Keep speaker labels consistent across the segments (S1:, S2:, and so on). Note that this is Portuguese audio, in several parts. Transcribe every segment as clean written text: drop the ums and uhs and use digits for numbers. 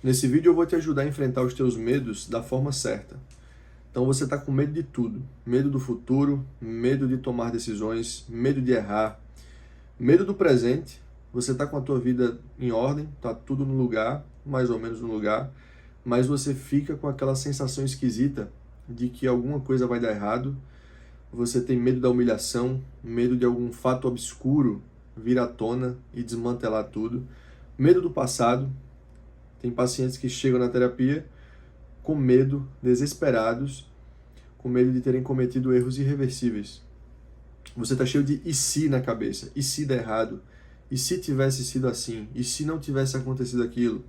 S1: Nesse vídeo eu vou te ajudar a enfrentar os teus medos da forma certa. Então você está com medo de tudo. Medo do futuro, medo de tomar decisões, medo de errar, medo do presente. Você está com a tua vida em ordem, está tudo no lugar, mais ou menos no lugar, mas você fica com aquela sensação esquisita de que alguma coisa vai dar errado. Você tem medo da humilhação, medo de algum fato obscuro vir à tona e desmantelar tudo. Medo do passado. Tem pacientes que chegam na terapia com medo, desesperados, com medo de terem cometido erros irreversíveis. Você está cheio de e se na cabeça, e se der errado, e se tivesse sido assim, e se não tivesse acontecido aquilo.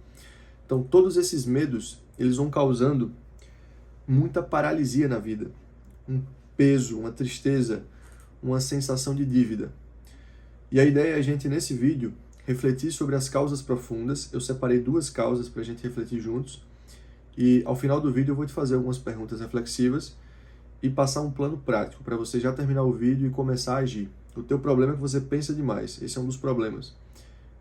S1: Então todos esses medos, eles vão causando muita paralisia na vida, um peso, uma tristeza, uma sensação de dívida. E a ideia é a gente, nesse vídeo, refletir sobre as causas profundas. Eu separei 2 causas para a gente refletir juntos. E ao final do vídeo eu vou te fazer algumas perguntas reflexivas e passar um plano prático para você já terminar o vídeo e começar a agir. O teu problema é que você pensa demais. Esse é um dos problemas.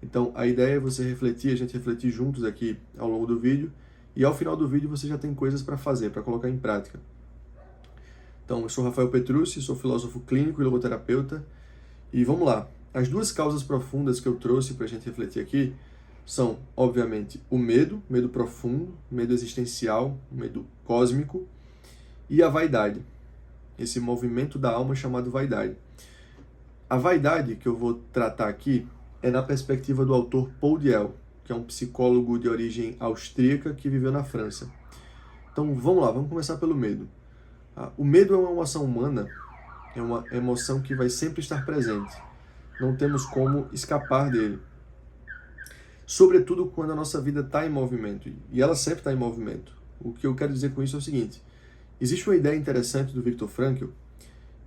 S1: Então a ideia é você refletir, a gente refletir juntos aqui ao longo do vídeo. E ao final do vídeo você já tem coisas para fazer, para colocar em prática. Então eu sou Rafael Petrucci, sou filósofo clínico e logoterapeuta. E vamos lá. As 2 causas profundas que eu trouxe para a gente refletir aqui são, obviamente, o medo, medo profundo, medo existencial, medo cósmico, e a vaidade, esse movimento da alma chamado vaidade. A vaidade que eu vou tratar aqui é na perspectiva do autor Paul Diel, que é um psicólogo de origem austríaca que viveu na França. Então vamos lá, vamos começar pelo medo. O medo é uma emoção humana, é uma emoção que vai sempre estar presente. Não temos como escapar dele. Sobretudo quando a nossa vida está em movimento. E ela sempre está em movimento. O que eu quero dizer com isso é o seguinte. Existe uma ideia interessante do Viktor Frankl,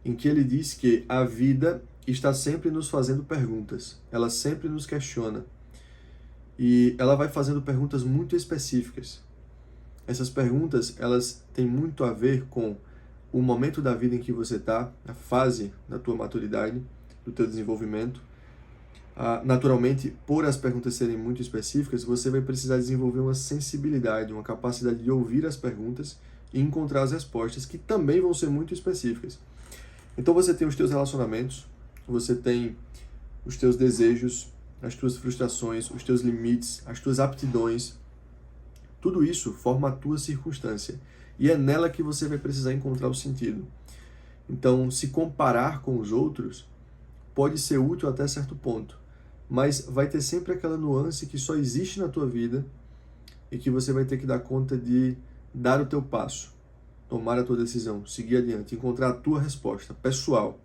S1: em que ele diz que a vida está sempre nos fazendo perguntas. Ela sempre nos questiona. E ela vai fazendo perguntas muito específicas. Essas perguntas, elas têm muito a ver com o momento da vida em que você está, a fase da tua maturidade, do teu desenvolvimento. Naturalmente, por as perguntas serem muito específicas, você vai precisar desenvolver uma sensibilidade, uma capacidade de ouvir as perguntas e encontrar as respostas, que também vão ser muito específicas. Então você tem os teus relacionamentos, você tem os teus desejos, as tuas frustrações, os teus limites, as tuas aptidões. Tudo isso forma a tua circunstância. E é nela que você vai precisar encontrar o sentido. Então, se comparar com os outros pode ser útil até certo ponto, mas vai ter sempre aquela nuance que só existe na tua vida e que você vai ter que dar conta de dar o teu passo, tomar a tua decisão, seguir adiante, encontrar a tua resposta pessoal.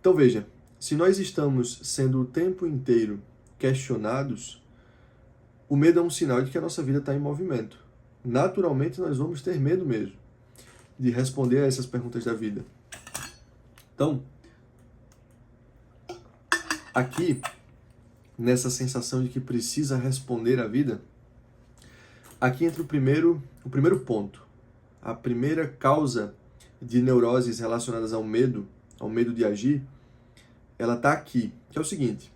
S1: Então veja, se nós estamos sendo o tempo inteiro questionados, o medo é um sinal de que a nossa vida está em movimento. Naturalmente nós vamos ter medo mesmo de responder a essas perguntas da vida. Então, aqui, nessa sensação de que precisa responder à vida, aqui entra o primeiro ponto. A primeira causa de neuroses relacionadas ao medo de agir, ela está aqui, que é o seguinte.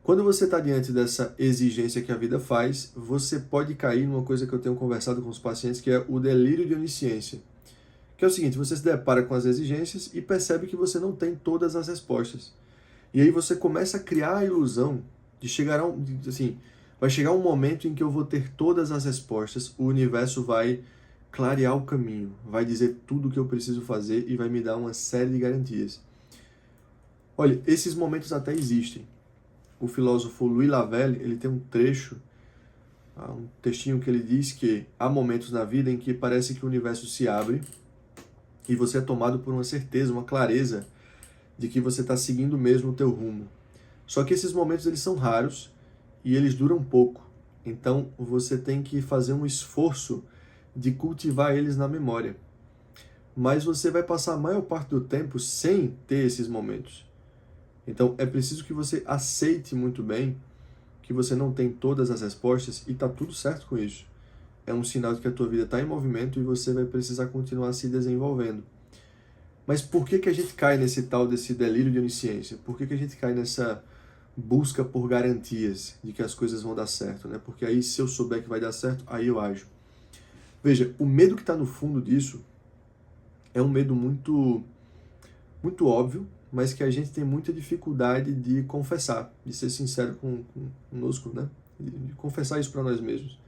S1: Quando você está diante dessa exigência que a vida faz, você pode cair numa coisa que eu tenho conversado com os pacientes, que é o delírio de onisciência. Que é o seguinte, você se depara com as exigências e percebe que você não tem todas as respostas. E aí você começa a criar a ilusão de vai chegar um momento em que eu vou ter todas as respostas, o universo vai clarear o caminho, vai dizer tudo o que eu preciso fazer e vai me dar uma série de garantias. Olha, esses momentos até existem. O filósofo Louis Lavelle, ele tem um trecho, um textinho que ele diz que há momentos na vida em que parece que o universo se abre e você é tomado por uma certeza, uma clareza de que você está seguindo mesmo o teu rumo. Só que esses momentos eles são raros e eles duram pouco. Então você tem que fazer um esforço de cultivar eles na memória. Mas você vai passar a maior parte do tempo sem ter esses momentos. Então é preciso que você aceite muito bem que você não tem todas as respostas e está tudo certo com isso. É um sinal de que a tua vida está em movimento e você vai precisar continuar se desenvolvendo. Mas por que a gente cai nesse tal desse delírio de onisciência? Por que a gente cai nessa busca por garantias de que as coisas vão dar certo, né? Porque aí, se eu souber que vai dar certo, aí eu ajo. Veja, o medo que está no fundo disso é um medo muito, muito óbvio, mas que a gente tem muita dificuldade de confessar, de ser sincero conosco, né? De confessar isso para nós mesmos,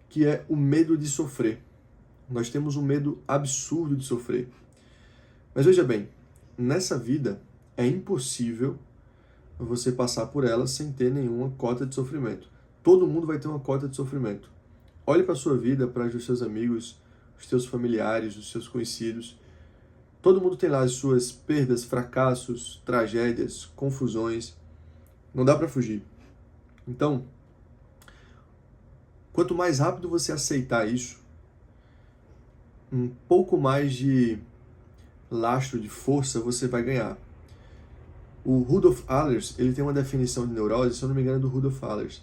S1: que é o medo de sofrer. Nós temos um medo absurdo de sofrer. Mas veja bem, nessa vida é impossível você passar por ela sem ter nenhuma cota de sofrimento. Todo mundo vai ter uma cota de sofrimento. Olhe para a sua vida, para os seus amigos, os seus familiares, os seus conhecidos. Todo mundo tem lá as suas perdas, fracassos, tragédias, confusões. Não dá para fugir. Então, quanto mais rápido você aceitar isso, um pouco mais de lastro, de força você vai ganhar. O Rudolf Allers, ele tem uma definição de neurose, se eu não me engano é do Rudolf Allers,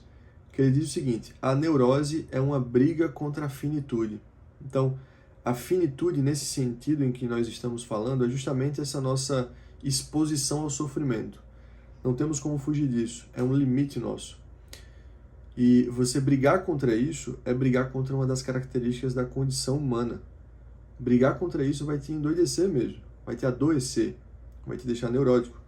S1: que ele diz o seguinte: a neurose é uma briga contra a finitude. Então, a finitude, nesse sentido em que nós estamos falando, é justamente essa nossa exposição ao sofrimento. Não temos como fugir disso, é um limite nosso. E você brigar contra isso é brigar contra uma das características da condição humana. Brigar contra isso vai te endoidecer mesmo, vai te adoecer, vai te deixar neurótico.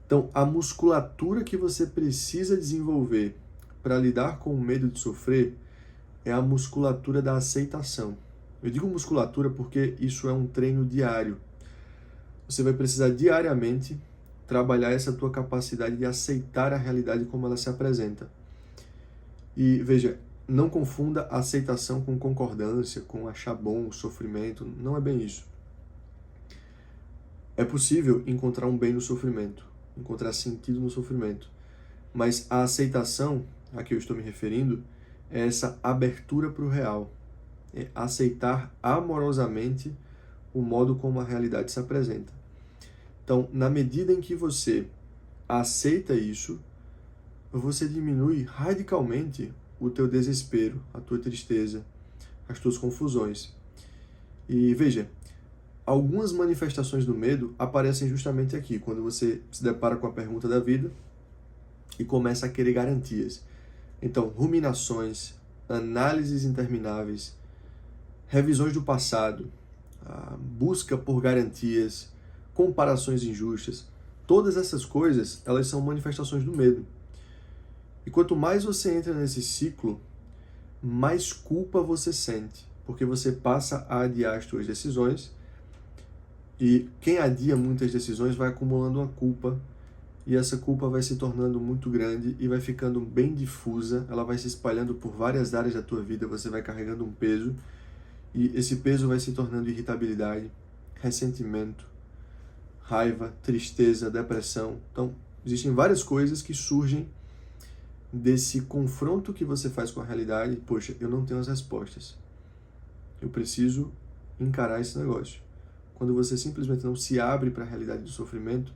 S1: Então, a musculatura que você precisa desenvolver para lidar com o medo de sofrer é a musculatura da aceitação. Eu digo musculatura porque isso é um treino diário. Você vai precisar diariamente trabalhar essa tua capacidade de aceitar a realidade como ela se apresenta. E veja, não confunda aceitação com concordância, com achar bom o sofrimento. Não é bem isso. É possível encontrar um bem no sofrimento, encontrar sentido no sofrimento. Mas a aceitação, a que eu estou me referindo, é essa abertura para o real. É aceitar amorosamente o modo como a realidade se apresenta. Então, na medida em que você aceita isso, você diminui radicalmente o teu desespero, a tua tristeza, as tuas confusões. E veja, algumas manifestações do medo aparecem justamente aqui, quando você se depara com a pergunta da vida e começa a querer garantias. Então, ruminações, análises intermináveis, revisões do passado, a busca por garantias, comparações injustas, todas essas coisas, elas são manifestações do medo. E quanto mais você entra nesse ciclo, mais culpa você sente, porque você passa a adiar as suas decisões, e quem adia muitas decisões vai acumulando uma culpa, e essa culpa vai se tornando muito grande e vai ficando bem difusa, ela vai se espalhando por várias áreas da tua vida, você vai carregando um peso, e esse peso vai se tornando irritabilidade, ressentimento, raiva, tristeza, depressão. Então, existem várias coisas que surgem desse confronto que você faz com a realidade. Poxa, eu não tenho as respostas. Eu preciso encarar esse negócio. Quando você simplesmente não se abre para a realidade do sofrimento,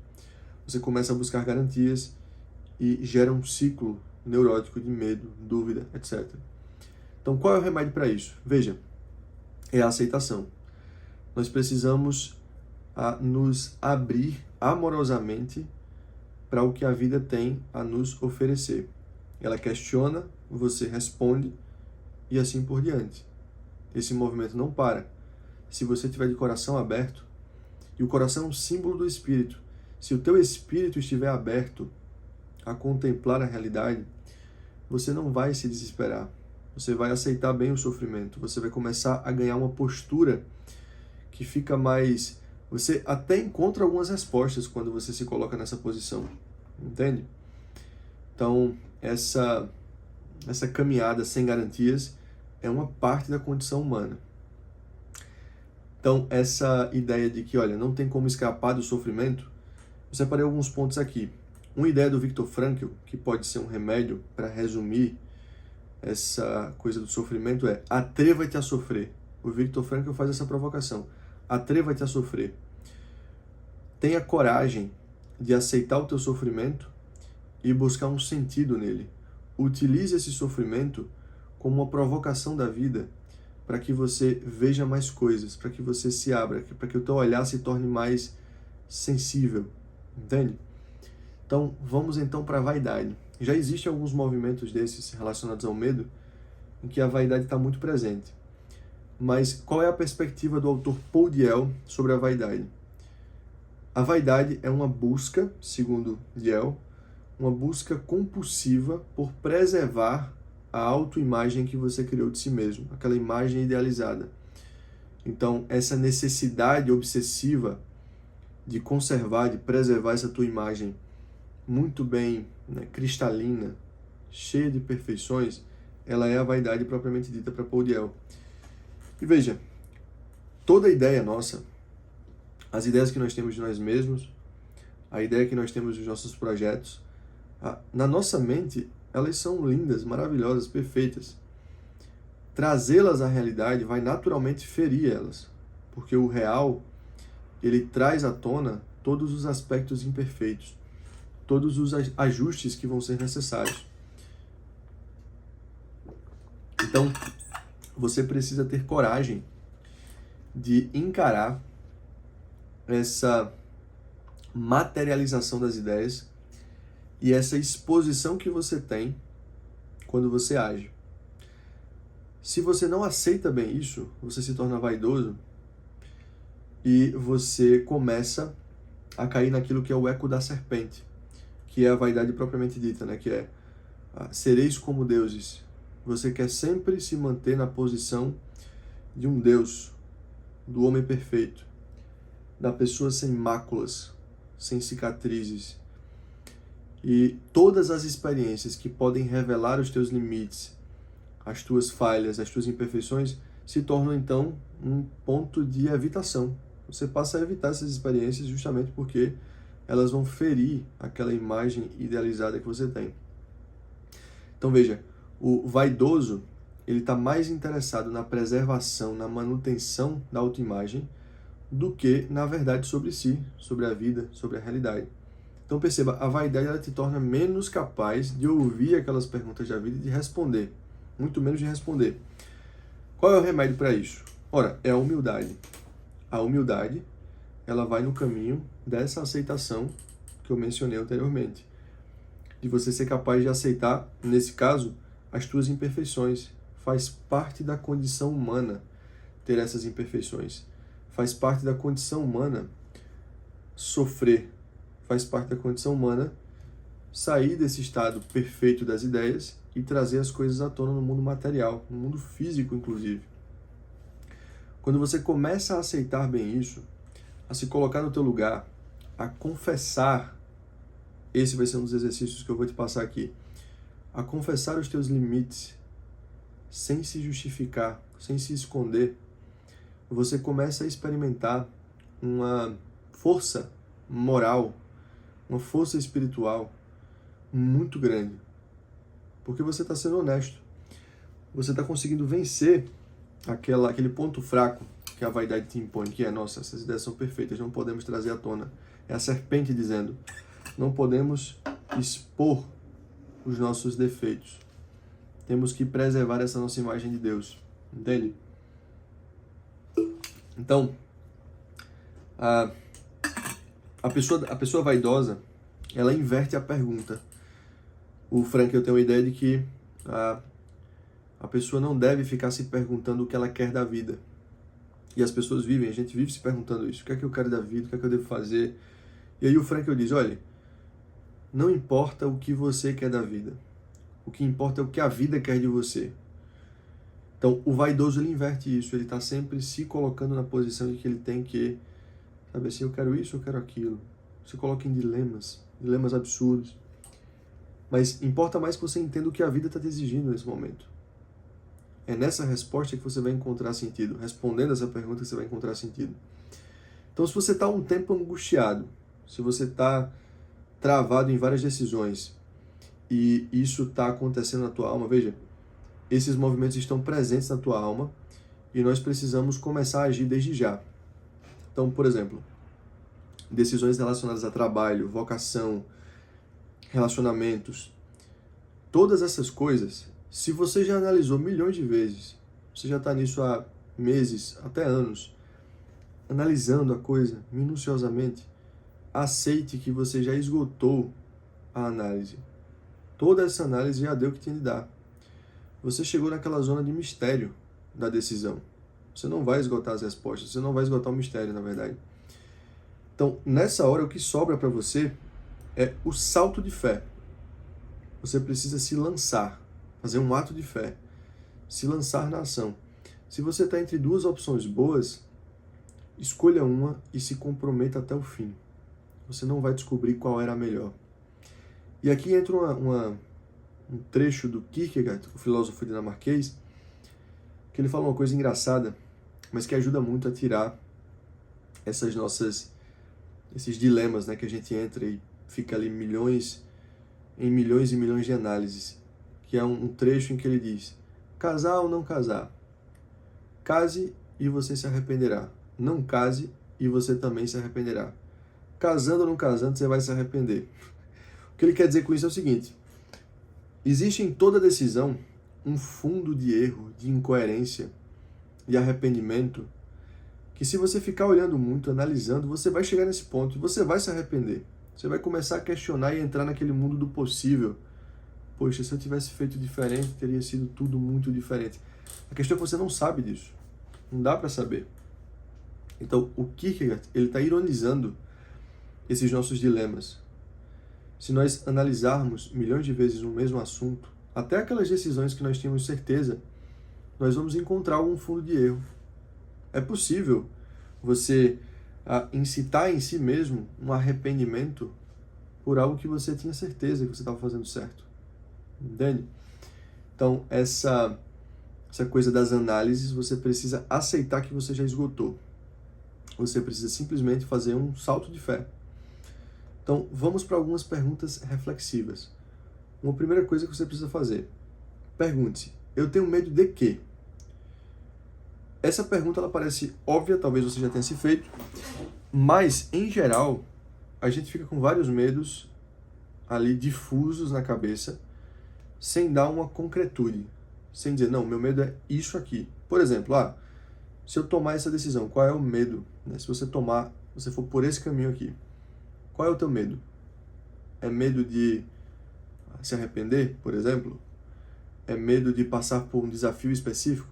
S1: você começa a buscar garantias e gera um ciclo neurótico de medo, dúvida, etc. Então, qual é o remédio para isso? Veja, é a aceitação. Nós precisamos nos abrir amorosamente para o que a vida tem a nos oferecer. Ela questiona, você responde e assim por diante. Esse movimento não para. Se você tiver de coração aberto, e o coração é um símbolo do espírito, se o teu espírito estiver aberto a contemplar a realidade, você não vai se desesperar. Você vai aceitar bem o sofrimento. Você vai começar a ganhar uma postura que fica mais... Você até encontra algumas respostas quando você se coloca nessa posição. Entende? Então, essa caminhada sem garantias é uma parte da condição humana. Então, essa ideia de que, olha, não tem como escapar do sofrimento, eu separei alguns pontos aqui. Uma ideia do Viktor Frankl, que pode ser um remédio para resumir essa coisa do sofrimento, é: atreva-te a sofrer. O Viktor Frankl faz essa provocação: atreva-te a sofrer. Tenha coragem de aceitar o teu sofrimento e buscar um sentido nele. Utilize esse sofrimento como uma provocação da vida para que você veja mais coisas, para que você se abra, para que o teu olhar se torne mais sensível, entende? Então, vamos então para a vaidade. Já existem alguns movimentos desses relacionados ao medo, em que a vaidade está muito presente. Mas qual é a perspectiva do autor Paul Diel sobre a vaidade? A vaidade é uma busca, segundo Diel, uma busca compulsiva por preservar a autoimagem que você criou de si mesmo, aquela imagem idealizada. Então, essa necessidade obsessiva de conservar, de preservar essa tua imagem muito bem, né, cristalina, cheia de perfeições, ela é a vaidade propriamente dita para Paul Diel. E veja, toda ideia nossa, as ideias que nós temos de nós mesmos, a ideia que nós temos dos nossos projetos, na nossa mente, elas são lindas, maravilhosas, perfeitas. Trazê-las à realidade vai naturalmente ferir elas, porque o real, ele traz à tona todos os aspectos imperfeitos, todos os ajustes que vão ser necessários. Então, você precisa ter coragem de encarar essa materialização das ideias e essa exposição que você tem quando você age. Se você não aceita bem isso, você se torna vaidoso e você começa a cair naquilo que é o eco da serpente, que é a vaidade propriamente dita, né? Que é sereis como deuses. Você quer sempre se manter na posição de um Deus, do homem perfeito, da pessoa sem máculas, sem cicatrizes. E todas as experiências que podem revelar os teus limites, as tuas falhas, as tuas imperfeições, se tornam então um ponto de evitação. Você passa a evitar essas experiências justamente porque elas vão ferir aquela imagem idealizada que você tem. Então veja, o vaidoso, ele está mais interessado na preservação, na manutenção da autoimagem, do que na verdade sobre si, sobre a vida, sobre a realidade. Então perceba, a vaidade ela te torna menos capaz de ouvir aquelas perguntas da vida e de responder, muito menos de responder. Qual é o remédio para isso? Ora, é a humildade. A humildade, ela vai no caminho dessa aceitação que eu mencionei anteriormente, de você ser capaz de aceitar, nesse caso, as tuas imperfeições. Faz parte da condição humana ter essas imperfeições. Faz parte da condição humana sofrer. Faz parte da condição humana sair desse estado perfeito das ideias e trazer as coisas à tona no mundo material, no mundo físico, inclusive. Quando você começa a aceitar bem isso, a se colocar no teu lugar, a confessar, esse vai ser um dos exercícios que eu vou te passar aqui, a confessar os teus limites, sem se justificar, sem se esconder, você começa a experimentar uma força moral, uma força espiritual muito grande. Porque você está sendo honesto. Você está conseguindo vencer aquele ponto fraco que a vaidade te impõe, que é, nossa, essas ideias são perfeitas, não podemos trazer à tona. É a serpente dizendo, não podemos expor os nossos defeitos. Temos que preservar essa nossa imagem de Deus. Entende? Então, a pessoa vaidosa, ela inverte a pergunta. O Frankl tem uma ideia de que a pessoa não deve ficar se perguntando o que ela quer da vida. E as pessoas vivem, a gente vive se perguntando isso. O que é que eu quero da vida? O que é que eu devo fazer? E aí o Frankl diz, olha, não importa o que você quer da vida. O que importa é o que a vida quer de você. Então, o vaidoso, ele inverte isso. Ele está sempre se colocando na posição de que ele tem que, sabe assim, eu quero isso, eu quero aquilo. Se coloca em dilemas absurdos. Mas importa mais que você entenda o que a vida está te exigindo nesse momento. É nessa resposta que você vai encontrar sentido. Respondendo essa pergunta que você vai encontrar sentido. Então, se você está um tempo angustiado, se você está travado em várias decisões, e isso está acontecendo na tua alma, veja, esses movimentos estão presentes na tua alma e nós precisamos começar a agir desde já. Então, por exemplo, decisões relacionadas a trabalho, vocação, relacionamentos, todas essas coisas, se você já analisou milhões de vezes, você já está nisso há meses, até anos, analisando a coisa minuciosamente, aceite que você já esgotou a análise. Toda essa análise já deu o que tinha de dar. Você chegou naquela zona de mistério da decisão. Você não vai esgotar as respostas, você não vai esgotar o mistério, na verdade. Então, nessa hora, o que sobra para você é o salto de fé. Você precisa se lançar, fazer um ato de fé, se lançar na ação. Se você está entre duas opções boas, escolha uma e se comprometa até o fim. Você não vai descobrir qual era a melhor. E aqui entra um trecho do Kierkegaard, o filósofo dinamarquês, que ele fala uma coisa engraçada, mas que ajuda muito a tirar esses dilemas, né, que a gente entra e fica ali milhões e milhões de análises, que é um trecho em que ele diz: casar ou não casar? Case e você se arrependerá. Não case e você também se arrependerá. Casando ou não casando, você vai se arrepender. O que ele quer dizer com isso é o seguinte: existe em toda decisão um fundo de erro, de incoerência, de arrependimento, que se você ficar olhando muito, analisando, você vai chegar nesse ponto e você vai se arrepender. Você vai começar a questionar e entrar naquele mundo do possível. Poxa, se eu tivesse feito diferente, teria sido tudo muito diferente. A questão é que você não sabe disso. Não dá para saber. Então, o Kierkegaard, ele está ironizando esses nossos dilemas. Se nós analisarmos milhões de vezes o mesmo assunto, até aquelas decisões que nós tínhamos certeza, nós vamos encontrar algum fundo de erro. É possível você incitar em si mesmo um arrependimento por algo que você tinha certeza que você estava fazendo certo. Entende? Então, essa coisa das análises, você precisa aceitar que você já esgotou. Você precisa simplesmente fazer um salto de fé. Então, vamos para algumas perguntas reflexivas. Uma primeira coisa que você precisa fazer: pergunte-se, eu tenho medo de quê? Essa pergunta ela parece óbvia, talvez você já tenha se feito, mas, em geral, a gente fica com vários medos ali difusos na cabeça, sem dar uma concretude, sem dizer, não, meu medo é isso aqui. Por exemplo, se eu tomar essa decisão, qual é o medo? Se você for por esse caminho aqui, qual é o teu medo? É medo de se arrepender, por exemplo? É medo de passar por um desafio específico?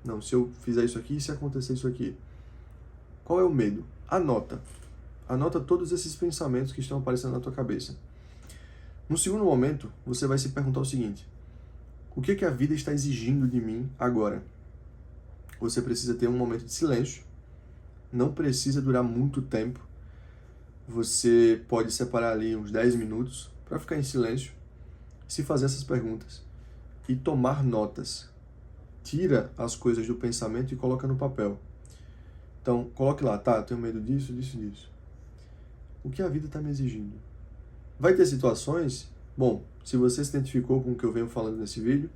S1: Não, se eu fizer isso aqui, se acontecer isso aqui. Qual é o medo? Anota. Anota todos esses pensamentos que estão aparecendo na tua cabeça. No segundo momento, você vai se perguntar o seguinte: o que a vida está exigindo de mim agora? Você precisa ter um momento de silêncio. Não precisa durar muito tempo. Você pode separar ali uns 10 minutos para ficar em silêncio, se fazer essas perguntas e tomar notas. Tira as coisas do pensamento e coloca no papel. Então, coloque lá, eu tenho medo disso, disso, disso. O que a vida está me exigindo? Vai ter situações, se você se identificou com o que eu venho falando nesse vídeo,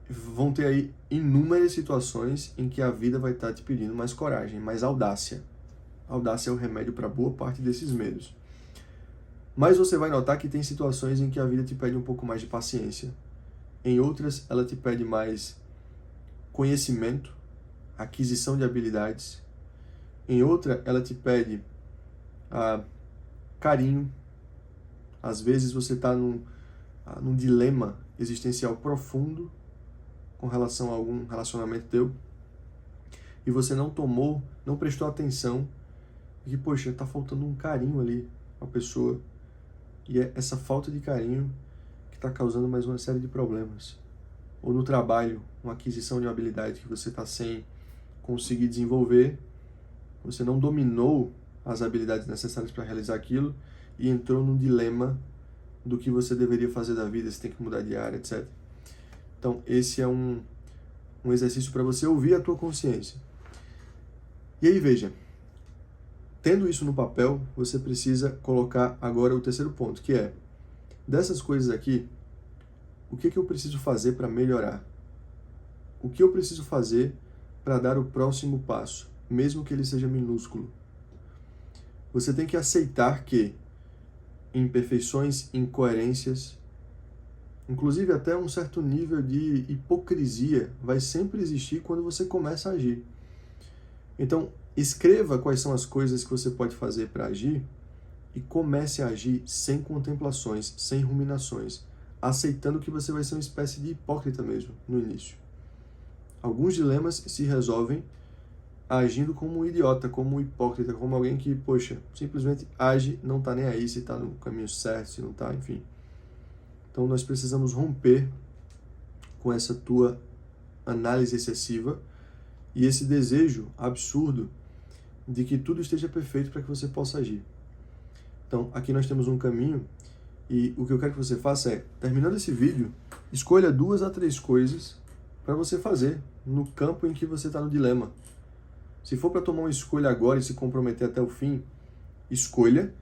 S1: vão ter aí inúmeras situações em que a vida vai estar te pedindo mais coragem, mais audácia. Audácia é o remédio para boa parte desses medos. Mas você vai notar que tem situações em que a vida te pede um pouco mais de paciência. Em outras, ela te pede mais conhecimento, aquisição de habilidades. Em outra, ela te pede carinho. Às vezes você está num dilema existencial profundo com relação a algum relacionamento teu e você não prestou atenção e que, poxa, está faltando um carinho ali à pessoa. E é essa falta de carinho que está causando mais uma série de problemas. Ou no trabalho, uma aquisição de uma habilidade que você está sem conseguir desenvolver, você não dominou as habilidades necessárias para realizar aquilo e entrou num dilema do que você deveria fazer da vida, se tem que mudar de área, etc. Então, esse é um exercício para você ouvir a tua consciência. E aí, veja, tendo isso no papel, você precisa colocar agora o terceiro ponto, que é, dessas coisas aqui, o que eu preciso fazer para melhorar? O que eu preciso fazer para dar o próximo passo, mesmo que ele seja minúsculo? Você tem que aceitar que imperfeições, incoerências, inclusive até um certo nível de hipocrisia, vai sempre existir quando você começa a agir. Então, escreva quais são as coisas que você pode fazer para agir e comece a agir sem contemplações, sem ruminações, aceitando que você vai ser uma espécie de hipócrita mesmo no início. Alguns dilemas se resolvem agindo como um idiota, como um hipócrita, como alguém que, poxa, simplesmente age, não está nem aí se está no caminho certo, se não está, enfim. Então nós precisamos romper com essa tua análise excessiva e esse desejo absurdo de que tudo esteja perfeito para que você possa agir. Então, aqui nós temos um caminho e o que eu quero que você faça é, terminando esse vídeo, escolha 2 a 3 coisas para você fazer no campo em que você está no dilema. Se for para tomar uma escolha agora e se comprometer até o fim, escolha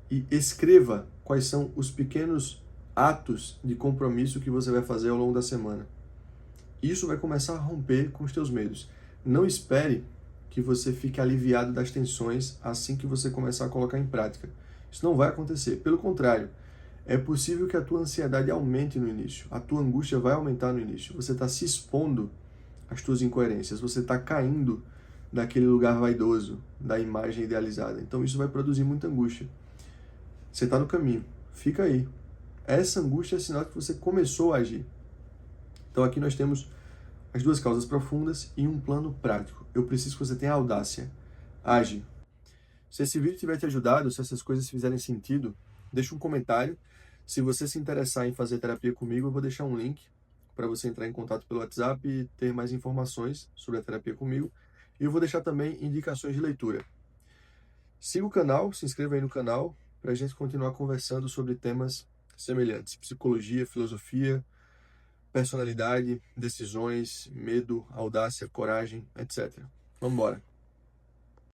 S1: e escreva quais são os pequenos atos de compromisso que você vai fazer ao longo da semana. Isso vai começar a romper com os teus medos. Não espere que você fique aliviado das tensões assim que você começar a colocar em prática. Isso não vai acontecer. Pelo contrário, é possível que a tua ansiedade aumente no início. A tua angústia vai aumentar no início. Você está se expondo às tuas incoerências. Você está caindo daquele lugar vaidoso, da imagem idealizada. Então isso vai produzir muita angústia. Você está no caminho. Fica aí. Essa angústia é sinal que você começou a agir. Então aqui nós temos as 2 causas profundas e um plano prático. Eu preciso que você tenha audácia. Age. Se esse vídeo tiver te ajudado, se essas coisas fizerem sentido, deixa um comentário. Se você se interessar em fazer terapia comigo, eu vou deixar um link para você entrar em contato pelo WhatsApp e ter mais informações sobre a terapia comigo. E eu vou deixar também indicações de leitura. Siga o canal, se inscreva aí no canal, para a gente continuar conversando sobre temas semelhantes. Psicologia, filosofia, personalidade, decisões, medo, audácia, coragem, etc. Vamos embora.